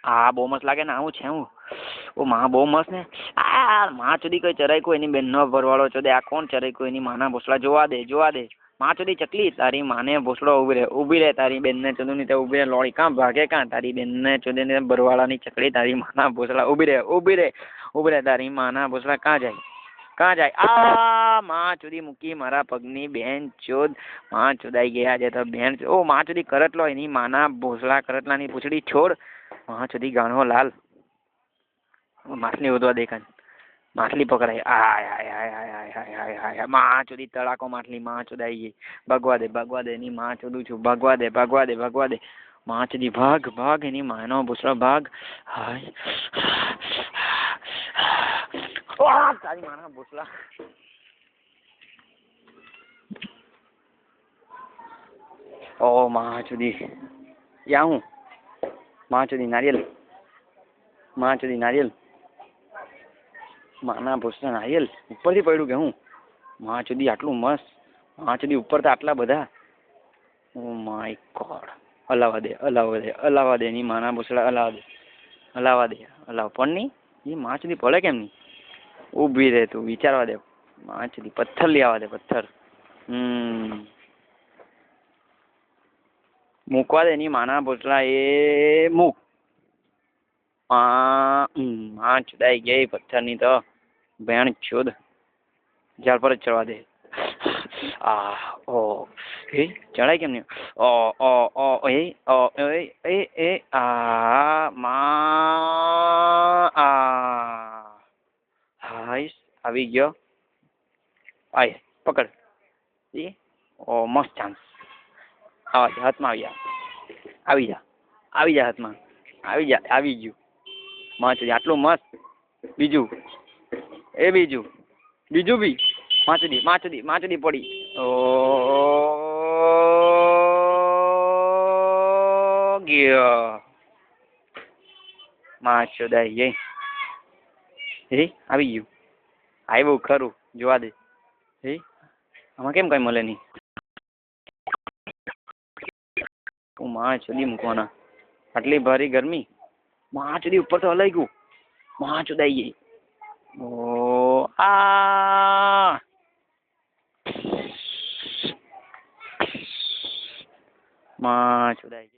આ બહુ મસ્ત લાગે ને આવું છે હું ઓ માં બહુ મસ્ત ને આ માં સુધી કઈ ચરાઈ કોઈ એની બેનનો ભરવાડો છો દે આ કોણ ચરાઈ કોઈ એની માના ભોસલા જોવા દે માં સુધી ચકલી તારી માને ભોસડો ઊભી રહે તારી બેનને ચોદુની તે ઊભી રહે લોળી કાં ભાગે કાં તારી બેનને ચોદીને ભરવાડાની ચકલી તારી માના ભોસલા ઊભી રહે તારી માના ભોસલા કાં જાય આ માં ચોદી મૂકી મારા પગની બેન ચોદ માં ચોદાઈ ગયા છે તો બેન ઓ માં ચોદી કરટલો એની માના ભોસલા કરટલાની પૂંછડી છોડ માં ચોદી ગાણો લાલ માછલી ઉદવા દેખાય માછલી પકડાય આય આય આય આય આય આય આય માં ચોદી તડાકો માછલી માં ચોદાઈ ગઈ ભગવા દે એની માં ચોદું છું ભગવા દે માં ચોદી ભાગ એની માનો ભૂસડો ભાગ હાય તારી માના ભૂસલા ઓ માં ચોદી યા હું માં ચોદી નારિયેલ માના ભૂસડા નારિયેલ ઉપરથી પડ્યું કે હું માં ચોદી આટલું મસ્ત માં ચોદી ઉપર તો આટલા બધા ઓ માય ગોડ હલાવા દે એની માના ભૂસડા હલાવા દે પણ નહીં એ માં ચોદી પડે કેમ નહીં ઊભી રહે તું વિચારવા દે માં ચોદી પથ્થર લઈ આવવા દે પથ્થર મૂકવા દે એની માના ભૂસડા એ મૂક માં ચોદાઈ ગઈ પથ્થરની તો ભેણ ચોદ ઝાડ પર જ ચડવા દે ચડાય કેમ નહીં હાઈસ આવી ગયો આય પકડ મસ્ત ચાન્સ હાથમાં આવી જા હાથમાં આવી ગયું માં ચોદી આટલું મસ્ત બીજું બી માં ચોદી પડી ગયો માં ચોદાઈ ગઈ આવી ગયું આવ્યું ખરું જોવા દે આમાં કેમ કઈ મળે નહીં હું માં ચોદી મૂકવાના આટલી ભારી ગરમી માં ચોદી ઉપર તો હલાઈ ગયું માં ચોદાઈ ગઈ માં ચોદાઈ ગઈ